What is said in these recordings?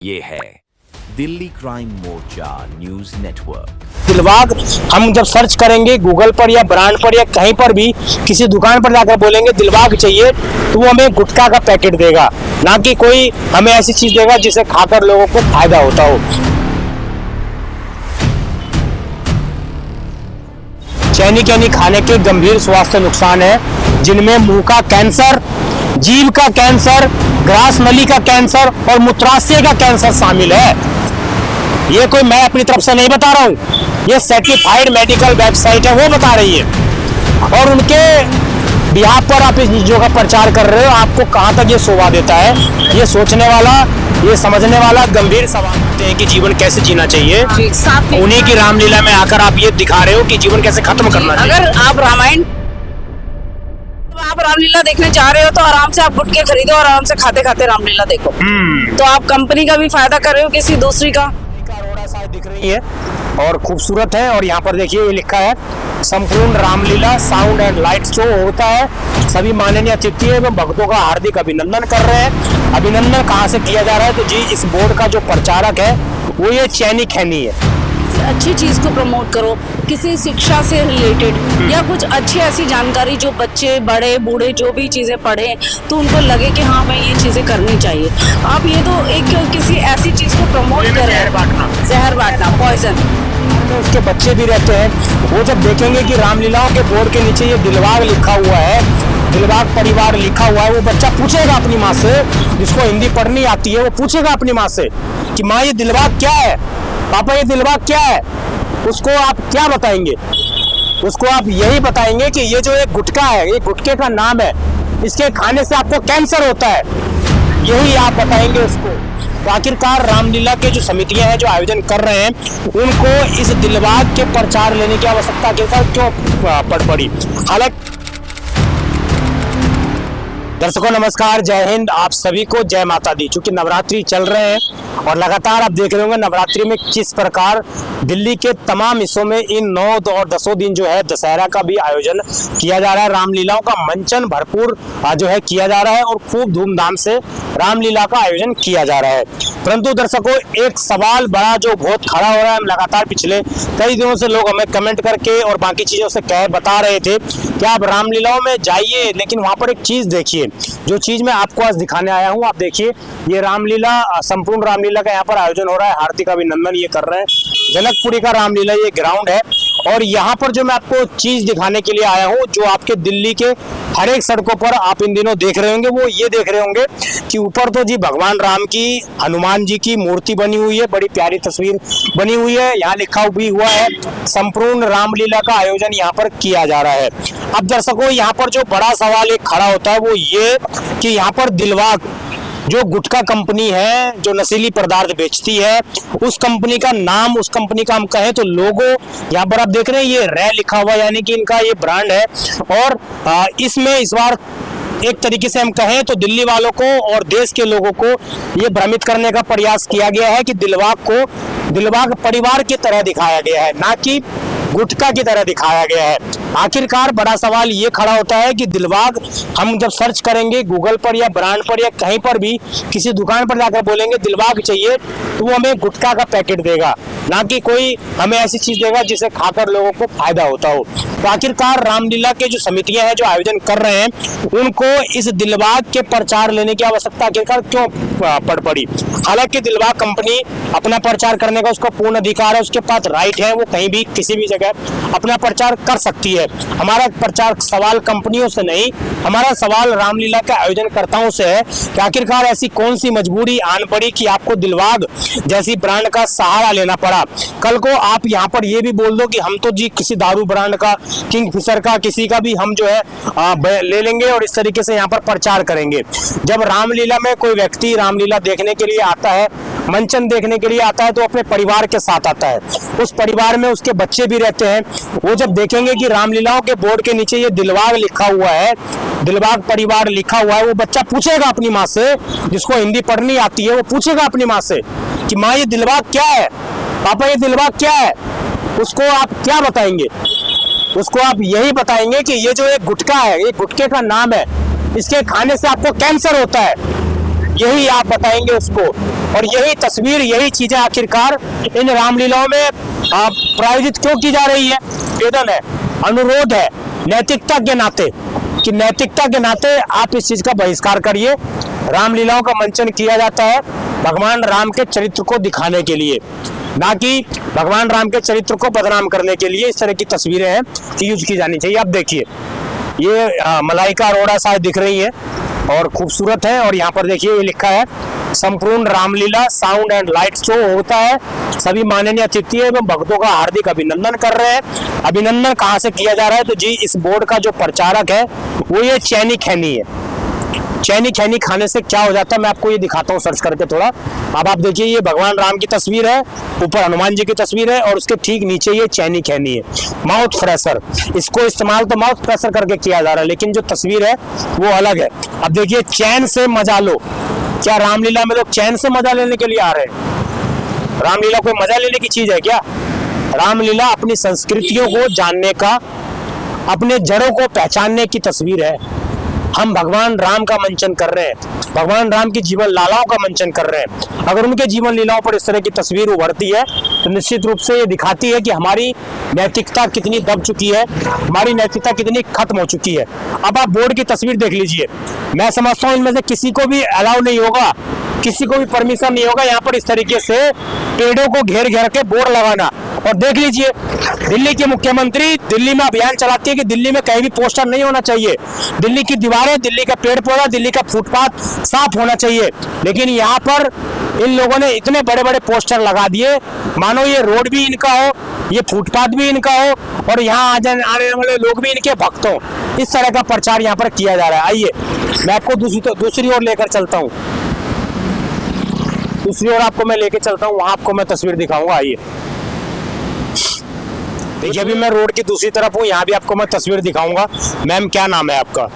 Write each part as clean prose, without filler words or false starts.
ये है दिल्ली क्राइम मोर्चा news network. Dilbag हम जब सर्च करेंगे गूगल पर या ब्रांड पर या कहीं पर भी किसी दुकान पर जाकर बोलेंगे दिलबाग चाहिए तो वो हमें गुटखा का पैकेट देगा, ना कि कोई हमें ऐसी चीज देगा जिसे खाकर लोगों को फायदा होता हो। चैनी कैनी खाने के गंभीर स्वास्थ्य नुकसान है, जिनमें मुंह का कैंसर, जीभ का कैंसर, ग्रास नली का कैंसर और मूत्राशय का कैंसर शामिल है। ये कोई मैं अपनी तरफ से नहीं बता रहा हूँ, ये सर्टिफाइड मेडिकल वेबसाइट है वो बता रही है। और उनके बिहाफ पर आप इस चीजों का प्रचार कर रहे हो, आपको कहाँ तक ये शोभा देता है? ये सोचने वाला, ये समझने वाला गंभीर सवाल होते हैं कि जीवन कैसे जीना चाहिए। उन्हीं की रामलीला में आकर आप ये दिखा रहे हो कि जीवन कैसे खत्म करना चाहिए। अगर आप रामलीला देखने जा रहे हो तो आराम से आप गुटके खरीदो और आराम से खाते खाते रामलीला देखो। तो आप कंपनी का भी फायदा कर रहे हो, किसी दूसरी का। अरोड़ा शायद दिख रही है और खूबसूरत है, और यहाँ पर देखिए ये लिखा है संपूर्ण Ramlila sound and light show होता है। सभी माननीय अतिथि एवं भक्तों का हार्दिक अभिनंदन कर रहे हैं। अभिनंदन कहाँ से किया जा रहा है? तो जी इस बोर्ड का जो प्रचारक है वो ये चैनी खैनी है। अच्छी चीज को प्रमोट करो, किसी शिक्षा से रिलेटेड या कुछ अच्छी ऐसी जानकारी जो बच्चे बड़े बूढ़े जो भी चीजें पढ़े तो उनको लगे कि हाँ मैं ये चीजें करनी चाहिए। आप ये तो एक किसी ऐसी चीज को प्रमोट कर रहे हैं, जहर बांटना, पॉइजन। उसके बच्चे भी रहते हैं, वो जब देखेंगे कि रामलीलाओं के बोर्ड के नीचे ये दिलबाग लिखा हुआ है, दिलबाग परिवार लिखा हुआ है, वो बच्चा पूछेगा अपनी माँ से, जिसको हिंदी पढ़नी आती है, वो पूछेगा अपनी माँ से कि माँ ये दिलबाग क्या है, पापा ये दिलबाग क्या है। उसको आप क्या बताएंगे? उसको आप यही बताएंगे कि ये जो एक गुटखा है, ये गुटखे का नाम है, इसके खाने से आपको कैंसर होता है, यही आप बताएंगे उसको। तो आखिरकार रामलीला के जो समितियां हैं जो आयोजन कर रहे हैं, उनको इस दिलबाग के प्रचार लेने की आवश्यकता क्यों पड़ पड़ी? हालांकि दर्शकों नमस्कार, जय हिंद, आप सभी को जय माता दी। चूंकि नवरात्रि चल रहे हैं और लगातार आप देख रहे होंगे नवरात्रि में किस प्रकार दिल्ली के तमाम हिस्सों में इन 9 और 10 दिन जो है दशहरा का भी आयोजन किया जा रहा है। रामलीलाओं का मंचन भरपूर जो है किया जा रहा है और खूब धूमधाम से रामलीला का आयोजन किया जा रहा है। परंतु दर्शकों एक सवाल बड़ा जो बहुत खड़ा हो रहा है, हम लगातार पिछले कई दिनों से लोग हमें कमेंट करके और बाकी चीजों से बता रहे थे कि आप रामलीलाओं में जाइए, लेकिन वहां पर एक चीज देखिए, जो चीज मैं आपको आज दिखाने आया हूं। आप देखिए ये रामलीला, संपूर्ण रामलीला का यहाँ पर आयोजन हो रहा है, हार्दिक अभिनंदन ये कर रहे हैं। जनकपुरी का रामलीला ये ग्राउंड है, और यहाँ पर जो मैं आपको चीज दिखाने के लिए आया हूँ, जो आपके दिल्ली के हर एक सड़कों पर आप इन दिनों देख रहे होंगे, वो ये देख रहे होंगे कि ऊपर तो जी भगवान राम की, हनुमान जी की मूर्ति बनी हुई है, बड़ी प्यारी तस्वीर बनी हुई है। यहाँ लिखा भी हुआ है संपूर्ण रामलीला का आयोजन यहाँ पर किया जा रहा है। अब दर्शकों यहाँ पर जो बड़ा सवाल एक खड़ा होता है वो ये कि यहाँ पर दिलबाग जो गुटखा कंपनी है, जो नशीली पदार्थ बेचती है, उस कंपनी का नाम, उस कंपनी का हम कहें तो लोगो यहाँ पर आप देख रहे हैं ये रे लिखा हुआ, यानी कि इनका ये ब्रांड है। और इसमें इस बार एक तरीके से हम कहें तो दिल्ली वालों को और देश के लोगों को ये भ्रमित करने का प्रयास किया गया है कि दिलबाग को दिलबाग परिवार की तरह दिखाया गया है, ना कि गुटखा की तरह दिखाया गया है। आखिरकार बड़ा सवाल ये खड़ा होता है कि दिलबाग हम जब सर्च करेंगे गूगल पर या ब्रांड पर या कहीं पर भी किसी दुकान पर जाकर बोलेंगे दिलबाग चाहिए तो वो हमें गुटखा का पैकेट देगा, ना कि कोई हमें ऐसी चीज देगा जिसे खाकर लोगों को फायदा होता हो। तो आखिरकार रामलीला के जो समितियां हैं जो आयोजन कर रहे हैं, उनको इस दिलबाग के प्रचार लेने की आवश्यकता आखिरकार क्यों पड़ पड़ी? हालांकि दिलबाग कंपनी अपना प्रचार करने का उसका पूर्ण अधिकार है, उसके पास राइट है, वो कहीं भी किसी भी जगह अपना प्रचार कर सकती है। हमारा प्रचार सवाल कंपनियों से नहीं, हमारा सवाल रामलीला के आयोजनकर्ताओं से है कि आखिरकार ऐसी कौन सी मजबूरी आन पड़ी कि आपको दिलबाग जैसी ब्रांड का सहारा लेना पड़ा। कल को आप यहाँ पर ये भी बोल दो कि हम तो जी किसी दारू ब्रांड का, किंगफिशर का, किसी का भी हम जो है ले लेंगे और इस तरीके से यहाँ पर प्रचार करेंगे। जब रामलीला में कोई व्यक्ति रामलीला देखने के लिए आता है, मंचन देखने के लिए आता है, तो अपने परिवार के साथ आता है। उस परिवार में उसके बच्चे भी रहते हैं। वो जब देखेंगे कि रामलीलाओं के बोर्ड के नीचे ये दिलबाग लिखा हुआ है, दिलबाग परिवार लिखा हुआ है, वो बच्चा पूछेगा अपनी माँ से, जिसको हिंदी पढ़नी आती है, वो पूछेगा अपनी माँ से कि माँ ये दिलबाग क्या है, पापा ये दिलबाग क्या है। उसको आप क्या बताएंगे? उसको आप यही बताएंगे कि ये जो एक गुटखा है, ये गुटखे का नाम है, इसके खाने से आपको कैंसर होता है, यही आप बताएंगे उसको। और यही तस्वीर, यही चीजें आखिरकार इन रामलीलाओं में प्रायोजित क्यों की जा रही है? निवेदन है, अनुरोध है नैतिकता के नाते कि नैतिकता के नाते आप इस चीज का बहिष्कार करिए। रामलीलाओं का मंचन किया जाता है भगवान राम के चरित्र को दिखाने के लिए, ना कि भगवान राम के चरित्र को बदनाम करने के लिए। इस तरह की तस्वीरें हैं कि यूज की जानी चाहिए। आप देखिए, ये मलाइका अरोड़ा शायद दिख रही है और खूबसूरत है। और यहाँ पर देखिए ये लिखा है संपूर्ण Ramlila sound and light show होता है। सभी माननीय अतिथि एवं भक्तों का हार्दिक अभिनंदन कर रहे हैं। अभिनंदन कहाँ से किया जा रहा है? तो जी इस बोर्ड का जो प्रचारक है वो ये चैनी खैनी है। चैनी खैनी खाने से क्या हो जाता है मैं आपको ये दिखाता हूँ सर्च करके थोड़ा। अब आप देखिए, ये भगवान राम की तस्वीर है, ऊपर हनुमान जी की तस्वीर है और उसके ठीक नीचे ये चैनी खैनी है। माउथ फ्रेशर, इसको इस्तेमाल तो माउथ फ्रेशर करके किया जा रहा है, लेकिन जो तस्वीर है वो अलग है। अब देखिए, चैन से मजा लो। क्या रामलीला में लोग चैन से मजा लेने के लिए आ रहे हैं? रामलीला कोई मजा लेने की चीज है क्या? रामलीला अपनी संस्कृतियों को जानने का, अपने जड़ों को पहचानने की तस्वीर है। हम भगवान राम का मंचन कर रहे हैं, भगवान राम की जीवन लीलाओं का मंचन कर रहे हैं। अगर उनके जीवन लीलाओं पर इस तरह की तस्वीर उभरती है तो निश्चित रूप से ये दिखाती है कि हमारी नैतिकता कितनी दब चुकी है, हमारी नैतिकता कितनी खत्म हो चुकी है। अब आप बोर्ड की तस्वीर देख लीजिए। मैं समझता हूँ इनमें से किसी को भी अलाउ नहीं होगा, किसी को भी परमिशन नहीं होगा यहाँ पर इस तरीके से पेड़ों को घेर घेर के बोर्ड लगाना। और देख लीजिए, दिल्ली के मुख्यमंत्री दिल्ली में अभियान चलाती है कि दिल्ली में कहीं भी पोस्टर नहीं होना चाहिए। दिल्ली की दीवारें, दिल्ली का पेड़ पौधा, दिल्ली का फुटपाथ साफ होना चाहिए। लेकिन यहाँ पर इन लोगों ने इतने बड़े बड़े पोस्टर लगा दिए मानो ये रोड भी इनका हो, ये फुटपाथ भी इनका हो और यहाँ आने वाले लोग भी इनके भक्त हो। इस तरह का प्रचार यहाँ पर किया जा रहा है। आइए मैं आपको दूसरी ओर लेकर चलता हूँ, दूसरी ओर आपको मैं लेके चलता हूँ, वहां आपको मैं तस्वीर दिखाऊंगा। आइए देखिए, अभी मैं रोड की दूसरी तरफ हूँ, यहाँ भी आपको मैं तस्वीर दिखाऊंगा। मैम, क्या नाम है आपका?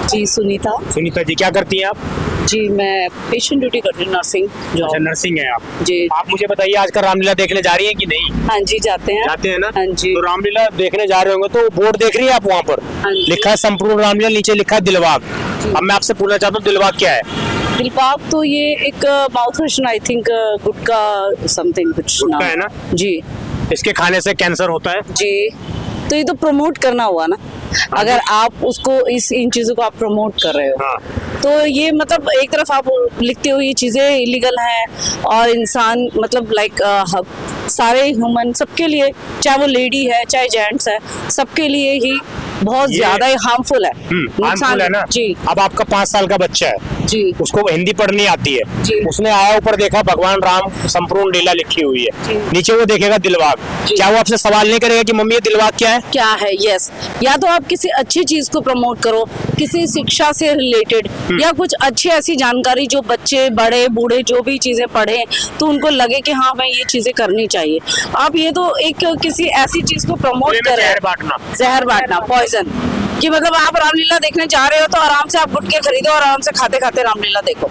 जी सुनीता। सुनीता जी, क्या करती हैं आप? जी मैं पेशेंट ड्यूटी करती हूँ, नर्सिंग जॉब। अच्छा, नर्सिंग है आप जी। आप मुझे बताइए, आजकल रामलीला देखने जा रही हैं कि नहीं? हाँ जी, जाते हैं। जाते हैं ना? हाँ जी। तो रामलीला देखने जा रहे होंगे तो बोर्ड देख रही है आप वहाँ पर? हाँ जी। लिखा है संपूर्ण रामलीला, नीचे लिखा है दिलबाग। अब मैं आपसे पूछना चाहता हूँ, दिलबाग क्या है? दिलबाग तो ये एक mouth freshener, I think gutka something कुछ गुटखा है ना? जी। इसके खाने से कैंसर होता है जी, तो ये तो प्रमोट करना हुआ ना। अगर आप उसको इन चीजों को आप प्रमोट कर रहे हो। हाँ। तो ये मतलब एक तरफ आप लिखते हो ये चीजें इलीगल हैं और इंसान मतलब लाइक सारे ह्यूमन सबके लिए, चाहे वो लेडी है चाहे जेंट्स है, सबके लिए ही बहुत ज्यादा ही हार्मफुल है, हार्मफुल है ना? जी। अब आपका 5 साल का बच्चा है जी, उसको हिंदी पढ़नी आती है जी। उसने आया ऊपर देखा भगवान राम संपूर्ण लीला लिखी हुई है, जी। नीचे वो देखेगा दिलबाग, क्या वो आपसे सवाल नहीं करेगा कि मम्मी ये दिलबाग क्या है? क्या है? यस। या तो आप किसी अच्छी चीज को प्रमोट करो, किसी शिक्षा से रिलेटेड या कुछ अच्छी ऐसी जानकारी जो बच्चे बड़े बूढ़े जो भी चीजें पढ़े तो उनको लगे कि हाँ हमें ये चीजें करनी चाहिए। आप ये तो एक किसी ऐसी चीज को प्रमोट कर रहे हैं, जहर बांटना, पॉइजन, कि मतलब आप रामलीला देखने जा रहे हो तो आराम से आप गुटके खरीदो और आराम से खाते खाते रामलीला देखो।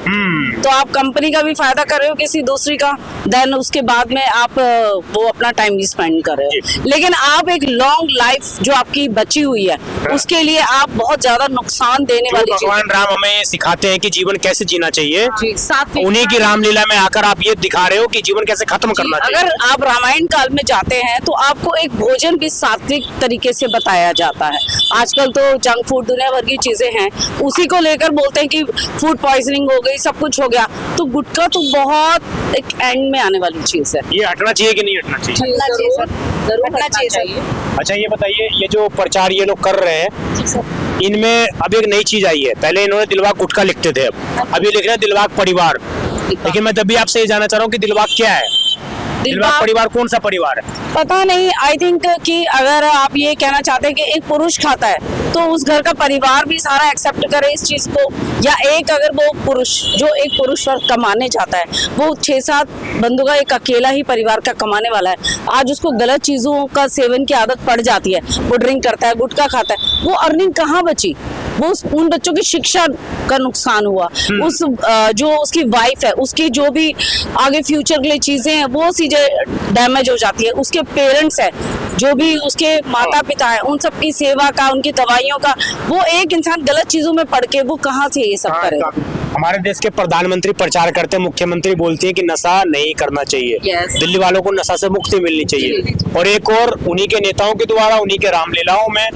तो आप कंपनी का भी फायदा कर रहे हो, किसी दूसरी का, देन उसके बाद में आप वो अपना टाइम भी स्पेंड कर रहे हो। लेकिन आप एक लॉन्ग लाइफ जो आपकी बची हुई है उसके लिए आप बहुत ज्यादा नुकसान देने वाली चीज। भगवान राम हमें सिखाते हैं कि जीवन कैसे जीना चाहिए, सात्विक, उन्हीं की रामलीला में आकर आप ये दिखा रहे हो कि जीवन कैसे खत्म करना चाहिए। अगर आप रामायण काल में जाते हैं तो आपको एक भोजन भी सात्विक तरीके से बताया जाता है। आजकल तो जंक फूड दुनिया भर की चीजें हैं, उसी को लेकर बोलते हैं कि फूड पॉइजनिंग हो गई, सब कुछ हो गया। तो गुटखा तो बहुत एक एंड में आने वाली चीज है। ये हटना चाहिए कि नहीं हटना चाहिए? हटना चाहिए सर, जरूर हटना चाहिए। अच्छा ये बताइए, ये जो प्रचार ये लोग कर रहे हैं इनमें अब एक नई चीज आई है। पहले इन्होंने दिलबाग गुटखा लिखते थे, अब ये लिख रहे हैं दिलबाग परिवार। लेकिन मैं तब भी आपसे ये जानना चाह रहा हूँ कि दिलबाग क्या है? दिलबाग परिवार कौन सा परिवार है? पता नहीं, आई थिंक कि अगर आप ये कहना चाहते हैं कि एक पुरुष खाता है तो उस घर का परिवार भी सारा एक्सेप्ट करे इस चीज को, या एक अगर वो पुरुष जो एक पुरुष वर्ग कमाने जाता है वो 6-7 बंदों का एक अकेला ही परिवार का कमाने वाला है, आज उसको गलत चीजों का सेवन की आदत पड़ जाती है, वो ड्रिंक करता है, गुटखा खाता है, वो अर्निंग कहाँ बची? वो उन बच्चों की शिक्षा का नुकसान हुआ, उस जो उसकी वाइफ है उसकी जो भी आगे फ्यूचर के लिए चीजें हैं वो चीजें डैमेज हो जाती है, उसके पेरेंट्स है जो भी उसके माता पिता है उन सब की सेवा का, उनकी दवाइयों का, वो एक इंसान गलत चीजों में पड़ के वो कहाँ से ये सब करेगा? हमारे देश के प्रधानमंत्री प्रचार करते हैं, मुख्यमंत्री बोलती है कि नशा नहीं करना चाहिए। Yes. दिल्ली वालों को नशा से मुक्ति मिलनी चाहिए। और एक और उन्हीं के नेताओं के द्वारा उन्हीं के रामलीलाओं में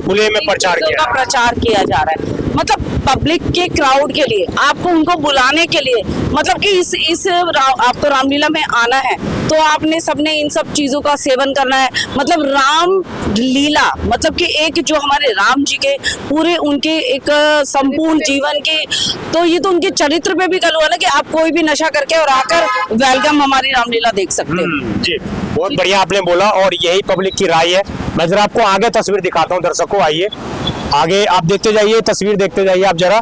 खुले में प्रचार किया, प्रचार किया जा रहा है। मतलब पब्लिक के क्राउड के लिए, आपको उनको बुलाने के लिए, मतलब कि इस आपको रामलीला में आना है तो आपने सबने इन सब चीजों का सेवन करना है। मतलब राम लीला, मतलब कि एक जो हमारे राम जी के पूरे उनके एक संपूर्ण जीवन की, तो ये तो उनके चरित्र पे भी कल हुआ ना कि आप कोई भी नशा करके और आकर वेलकम हमारी रामलीला देख सकते हैं। जी, बहुत बढ़िया आपने बोला और यही पब्लिक की राय है। मैं जरा आपको आगे तस्वीर दिखाता हूँ, दर्शकों आइए आगे आप देखते जाइए, तस्वीर देखते जाइए आप जरा।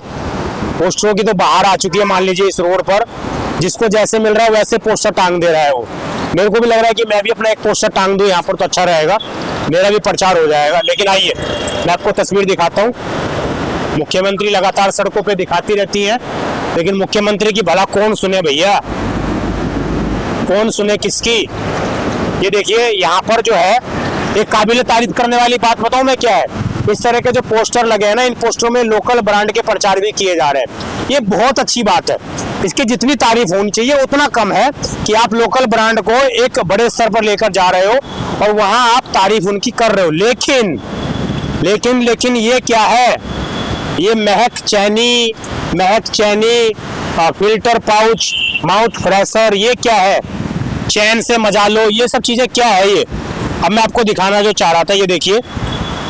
पोस्टरों की तो बाहर आ चुकी है, मान लीजिए इस रोड पर जिसको जैसे मिल रहा है वैसे पोस्टर टांग दे रहा है वो। मेरे को भी लग रहा है कि मैं भी अपना एक पोस्टर टांग दूं यहाँ पर तो अच्छा रहेगा, मेरा भी प्रचार हो जाएगा। लेकिन आइए मैं आपको तस्वीर दिखाता हूँ। मुख्यमंत्री लगातार सड़कों पे दिखाती रहती हैं, लेकिन मुख्यमंत्री की भला कौन सुने भैया, कौन सुने किसकी। ये देखिए यहाँ पर जो है एक काबिल तारीफ करने वाली बात बताऊं मैं क्या है, इस तरह के जो पोस्टर लगे हैं ना, इन पोस्टरों में लोकल ब्रांड के प्रचार भी किए जा रहे हैं। ये बहुत अच्छी बात है, इसकी जितनी तारीफ होनी चाहिए उतना कम है कि आप लोकल ब्रांड को एक बड़े स्तर पर लेकर जा रहे हो और वहां आप तारीफ उनकी कर रहे हो। लेकिन ये क्या है, ये महक चैनी फिल्टर पाउच, माउथ फ्रेशर, ये क्या है, चैन से मजा लो, ये सब चीजें क्या है ये। अब मैं आपको दिखाना जो चाह रहा था, ये देखिए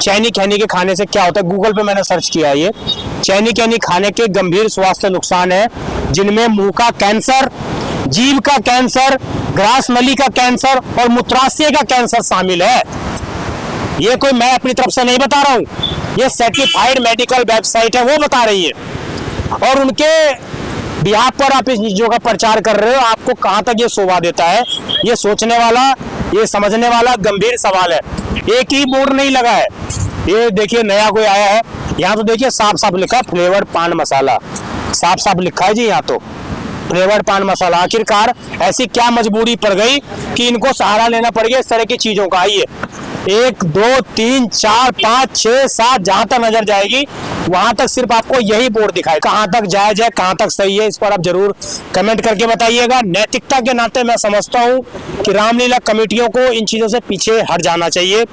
चैनी कैनी के खाने से क्या होता है। गूगल पे मैंने सर्च किया, ये चैनी कैनी खाने के गंभीर स्वास्थ्य नुकसान है, जिनमें मुंह का कैंसर, जीभ का कैंसर, ग्रास नली का कैंसर और मूत्राशय का कैंसर शामिल है। ये कोई मैं अपनी तरफ से नहीं बता रहा हूँ, ये सर्टिफाइड मेडिकल वेबसाइट है वो बता रही है। और उनके बिहाफ पर आप इस चीजों का प्रचार कर रहे हो, आपको कहाँ तक ये शोभा देता है, ये सोचने वाला, ये समझने वाला गंभीर सवाल है। एक ही बोर्ड नहीं लगा है, ये देखिए नया कोई आया है, यहाँ तो देखिए साफ साफ लिखा है फ्लेवर्ड पान मसाला, साफ साफ लिखा है जी यहाँ तो फ्लेवर्ड पान मसाला। आखिरकार ऐसी क्या मजबूरी पड़ गई कि इनको सहारा लेना पड़ गया इस तरह की चीजों का। आइए 1 2 3 4 5 6 7 जहां तक नजर जाएगी वहां तक सिर्फ आपको यही बोर्ड दिखाए। कहां तक जायज है, कहां तक सही है, इस पर आप जरूर कमेंट करके बताइएगा। नैतिकता के नाते मैं समझता हूं कि रामलीला कमेटियों को इन चीजों से पीछे हट जाना चाहिए,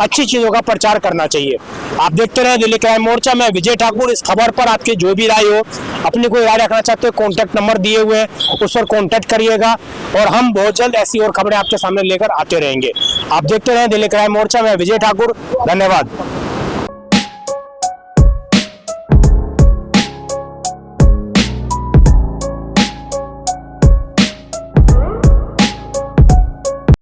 अच्छी चीजों का प्रचार करना चाहिए। आप देखते रहे दिल्ली क्राइम मोर्चा, मैं विजय ठाकुर। इस खबर पर आपकी जो भी राय हो, अपनी कोई राय रखना चाहते हो, कॉन्टैक्ट नंबर दिए हुए हैं उस पर कॉन्टैक्ट करिएगा और हम बहुत जल्द ऐसी और खबरें आपके सामने लेकर आते रहेंगे। आप देखते रहे दिल्ली क्राइम मोर्चा, मैं विजय ठाकुर। धन्यवाद।